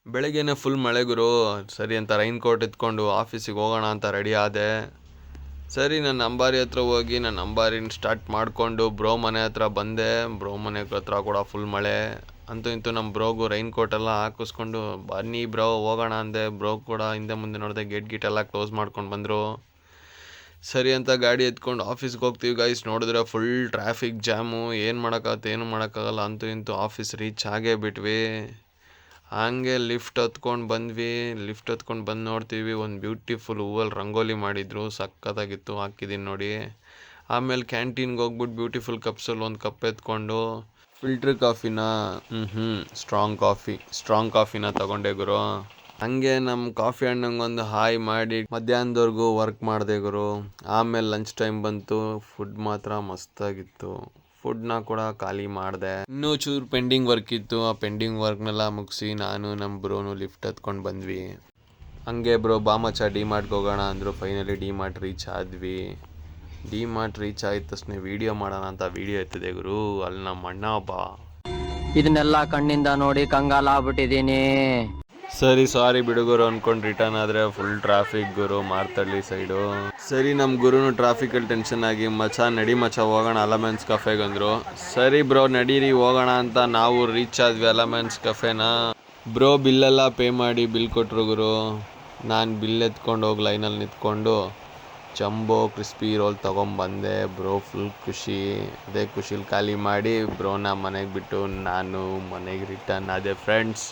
ಬೆಳಗ್ಗೆನೆ ಫುಲ್ ಮಳೆ ಗುರು. ಸರಿ ಅಂತ ರೈನ್ ಕೋಟ್ ಎತ್ಕೊಂಡು ಆಫೀಸಿಗೆ ಹೋಗೋಣ ಅಂತ ರೆಡಿ ಆದೆ. ಸರಿ ನನ್ನ ಅಂಬಾರಿ ಹತ್ರ ಹೋಗಿ ನನ್ನ ಅಂಬಾರಿನ ಸ್ಟಾರ್ಟ್ ಮಾಡಿಕೊಂಡು ಬ್ರೋ ಮನೆ ಹತ್ರ ಬಂದೆ. ಬ್ರೋ ಮನೆ ಹತ್ರ ಕೂಡ ಫುಲ್ ಮಳೆ. ಅಂತೂ ಇಂತೂ ನಮ್ಮ ಬ್ರೋಗು ರೈನ್ ಕೋಟ್ ಎಲ್ಲ ಹಾಕಿಸ್ಕೊಂಡು ಬನ್ನಿ ಬ್ರೋ ಹೋಗೋಣ ಅಂದೆ. ಬ್ರೋ ಕೂಡ ಹಿಂದೆ ಮುಂದೆ ನೋಡಿದೆ, ಗೇಟ್ ಎಲ್ಲ ಕ್ಲೋಸ್ ಮಾಡ್ಕೊಂಡು ಬಂದರು. ಸರಿ ಅಂತ ಗಾಡಿ ಎತ್ಕೊಂಡು ಆಫೀಸ್ಗೆ ಹೋಗ್ತೀವಿ ಗೈಸ್. ನೋಡಿದ್ರೆ ಫುಲ್ ಟ್ರಾಫಿಕ್ ಜಾಮು. ಏನು ಮಾಡೋಕ್ಕಾಗತ್ತೆ, ಏನು ಮಾಡೋಕ್ಕಾಗಲ್ಲ. ಅಂತೂ ಇಂತೂ ಆಫೀಸ್ ರೀಚ್ ಆಗೇ ಬಿಟ್ವಿ. ಹಂಗೆ ಲಿಫ್ಟ್ ಹತ್ಕೊಂಡು ಬಂದ್ವಿ. ಲಿಫ್ಟ್ ಹತ್ಕೊಂಡು ಬಂದು ನೋಡ್ತೀವಿ, ಒಂದು ಬ್ಯೂಟಿಫುಲ್ ಹೂವಲ್ಲಿ ರಂಗೋಲಿ ಮಾಡಿದ್ರು, ಸಖತ್ತಾಗಿತ್ತು, ಹಾಕಿದ್ದೀನಿ ನೋಡಿ. ಆಮೇಲೆ ಕ್ಯಾಂಟೀನ್ಗೆ ಹೋಗ್ಬಿಟ್ಟು ಬ್ಯೂಟಿಫುಲ್ ಕಪ್ಸಲ್ಲಿ ಒಂದು ಕಪ್ ಎತ್ಕೊಂಡು ಫಿಲ್ಟ್ರ್ ಕಾಫಿನ ಸ್ಟ್ರಾಂಗ್ ಕಾಫಿನ ತಗೊಂಡೆ ಗುರು. ಹಂಗೆ ನಮ್ಮ ಕಾಫಿ ಅಣ್ಣಂಗೆ ಒಂದು ಹಾಯ್ ಮಾಡಿ ಮಧ್ಯಾಹ್ನದವರೆಗೂ ವರ್ಕ್ ಮಾಡಿದೆ ಗುರು. ಆಮೇಲೆ ಲಂಚ್ ಟೈಮ್ ಬಂತು. ಫುಡ್ ಮಾತ್ರ ಮಸ್ತಾಗಿತ್ತು. ಫುಡ್ನ ಕೂಡ ಖಾಲಿ ಮಾಡಿದೆ. ಇನ್ನೂ ಚೂರು ಪೆಂಡಿಂಗ್ ವರ್ಕ್ ಇತ್ತು. ಆ ಪೆಂಡಿಂಗ್ ವರ್ಕ್ನೆಲ್ಲ ಮುಗಿಸಿ ನಾನು ನಮ್ಮ ಬ್ರೋನು ಲಿಫ್ಟ್ ಹತ್ಕೊಂಡು ಬಂದ್ವಿ. ಹಂಗೆ ಬ್ರೋ ಬಾಮಚ್ಚ ಡಿಮಾರ್ಟ್ಗೆ ಹೋಗೋಣ ಅಂದರು. ಫೈನಲಿ ಡಿಮಾರ್ಟ್ ರೀಚ್ ಆದ್ವಿ. ಡಿಮಾರ್ಟ್ ರೀಚ್ ಆಯ್ತು ತಕ್ಷಣ ವೀಡಿಯೋ ಮಾಡೋಣ ಅಂತ ವೀಡಿಯೋ ಎತ್ತಿದೆ ಗುರು. ಅಲ್ಲಿ ನಮ್ಮ ಅಣ್ಣ ಒಬ್ಬ. ಇದನ್ನೆಲ್ಲ ಕಣ್ಣಿಂದ ನೋಡಿ ಕಂಗಾಲ ಆಗ್ಬಿಟ್ಟಿದ್ದೀನಿ. ಸರಿ ಸಾರಿ ಬಿಡುಗರು ಅಂದ್ಕೊಂಡು ರಿಟರ್ನ್ ಆದರೆ ಫುಲ್ ಟ್ರಾಫಿಕ್ ಗುರು, ಮಾರ್ತಳ್ಳಿ ಸೈಡು. ಸರಿ ನಮ್ಮ ಗುರುನು ಟ್ರಾಫಿಕಲ್ಲಿ ಟೆನ್ಷನ್ ಆಗಿ ನಡಿ ಮಚ್ಚ ಹೋಗೋಣ ಅಲಮೆನ್ಸ್ ಕಫೆಗೆ ಅಂದರು. ಸರಿ ಬ್ರೋ ನಡೀರಿ ಹೋಗೋಣ ಅಂತ ನಾವು ರೀಚ್ ಆದ್ವಿ ಅಲಮೆನ್ಸ್ ಕಫೆನ. ಬ್ರೋ ಬಿಲ್ಲೆಲ್ಲ ಪೇ ಮಾಡಿ ಬಿಲ್ ಕೊಟ್ಟರು ಗುರು. ನಾನು ಬಿಲ್ ಎತ್ಕೊಂಡು ಹೋಗಿ ಲೈನಲ್ಲಿ ನಿಂತ್ಕೊಂಡು ಜಂಬೋ ಕ್ರಿಸ್ಪಿ ರೋಲ್ ತೊಗೊಂಬಂದೆ. ಬ್ರೋ ಫುಲ್ ಖುಷಿ. ಅದೇ ಖುಷಿಲಿ ಖಾಲಿ ಮಾಡಿ ಬ್ರೋನ ಮನೆಗೆ ಬಿಟ್ಟು ನಾನು ಮನೆಗೆ ರಿಟರ್ನ್ ಆದೆ ಫ್ರೆಂಡ್ಸ್.